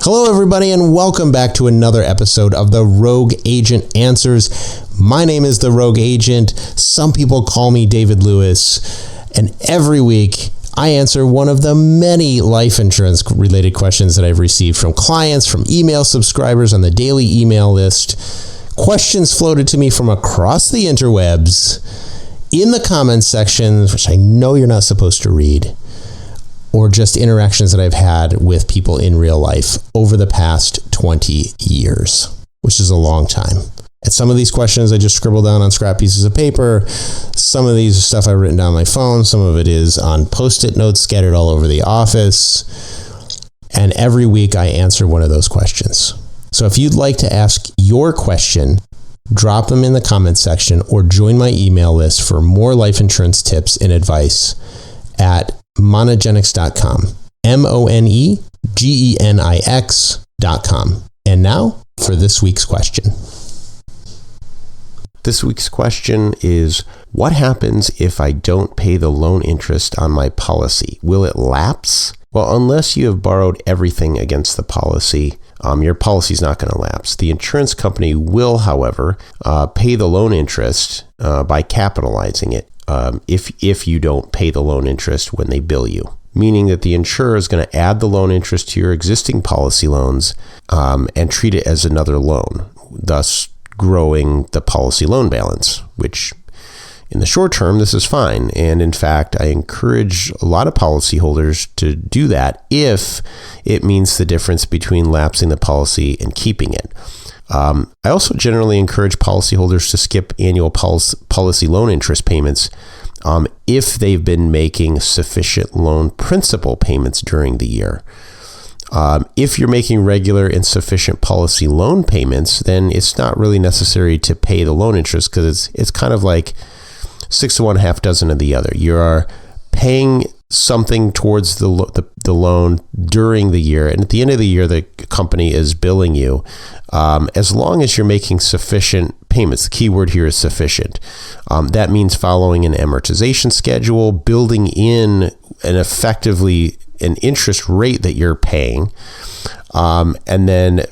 Hello, everybody, and welcome back to another episode of the Rogue Agent Answers. My name is the Rogue Agent. Some people call me David Lewis, and every week I answer one of the many life insurance related questions that I've received from clients, from email subscribers on the daily email list. Questions floated to me from across the interwebs, in the comments sections, which I know you're not supposed to read, or just interactions that I've had with people in real life over the past 20 years, which is a long time. And some of these questions I just scribble down on scrap pieces of paper. Some of these are stuff I've written down on my phone. Some of it is on Post-it notes scattered all over the office. And every week I answer one of those questions. So if you'd like to ask your question, drop them in the comments section or join my email list for more life insurance tips and advice at monogenics.com. monegenics.com. And now for this week's question. This week's question is, what happens if I don't pay the loan interest on my policy? Will it lapse? Well, unless you have borrowed everything against the policy, your policy is not going to lapse. The insurance company will, however, pay the loan interest by capitalizing it. If you don't pay the loan interest when they bill you, meaning that the insurer is going to add the loan interest to your existing policy loans and treat it as another loan, thus growing the policy loan balance, which in the short term, this is fine. And in fact, I encourage a lot of policyholders to do that if it means the difference between lapsing the policy and keeping it. I also generally encourage policyholders to skip annual policy loan interest payments if they've been making sufficient loan principal payments during the year. If you're making regular and sufficient policy loan payments, then it's not really necessary to pay the loan interest because it's kind of like 6 of one, half dozen of the other. You are paying something towards the loan during the year, and at the end of the year, the company is billing you as long as you're making sufficient payments. The key word here is sufficient. That means following an amortization schedule, building in effectively an interest rate that you're paying, and then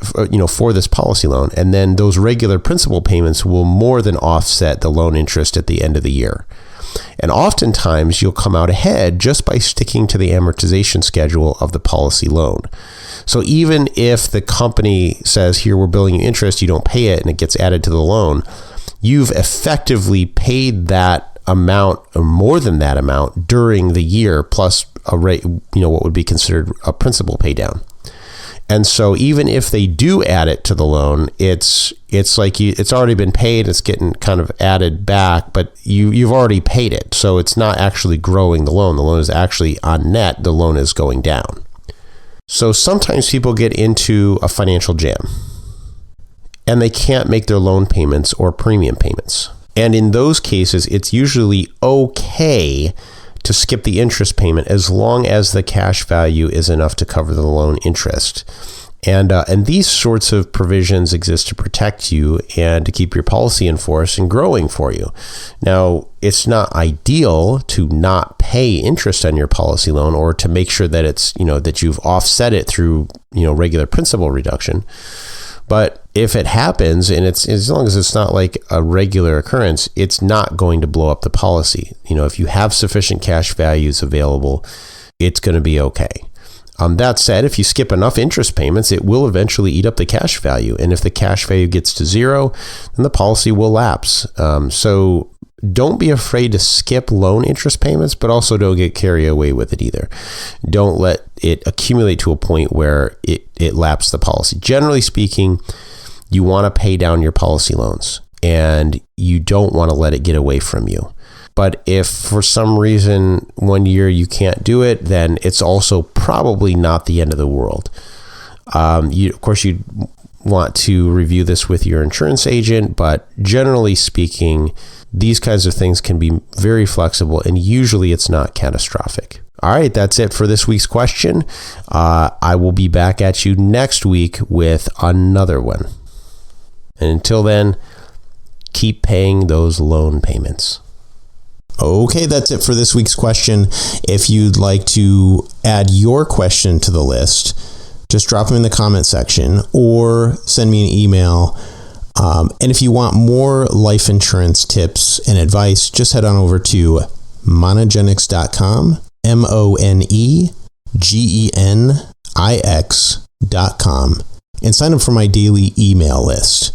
for this policy loan, and then those regular principal payments will more than offset the loan interest at the end of the year. And oftentimes you'll come out ahead just by sticking to the amortization schedule of the policy loan. So even if the company says, here, we're billing you interest, you don't pay it, and it gets added to the loan, you've effectively paid that amount or more than that amount during the year, plus a rate, what would be considered a principal pay down. And so even if they do add it to the loan, it's like it's already been paid, it's getting kind of added back, but you've already paid it. So it's not actually growing the loan. The loan is actually on net, the loan is going down. So sometimes people get into a financial jam and they can't make their loan payments or premium payments. And in those cases, it's usually okay to skip the interest payment as long as the cash value is enough to cover the loan interest. And these sorts of provisions exist to protect you and to keep your policy in force and growing for you. Now, it's not ideal to not pay interest on your policy loan or to make sure that it's, that you've offset it through, regular principal reduction. But if it happens, and it's as long as it's not like a regular occurrence, it's not going to blow up the policy. If you have sufficient cash values available, it's going to be okay. That said, if you skip enough interest payments, it will eventually eat up the cash value. And if the cash value gets to zero, then the policy will lapse. So don't be afraid to skip loan interest payments, but also don't get carried away with it either. Don't let it accumulate to a point where it lapses the policy. Generally speaking, you want to pay down your policy loans and you don't want to let it get away from you. But if for some reason one year you can't do it, then it's also probably not the end of the world. Of course, you'd want to review this with your insurance agent, but generally speaking, these kinds of things can be very flexible and usually it's not catastrophic. All right, that's it for this week's question. I will be back at you next week with another one. And until then, keep paying those loan payments. Okay, that's it for this week's question. If you'd like to add your question to the list, just drop them in the comment section or send me an email. And if you want more life insurance tips and advice, just head on over to monogenics.com, monegeniX.com, and sign up for my daily email list.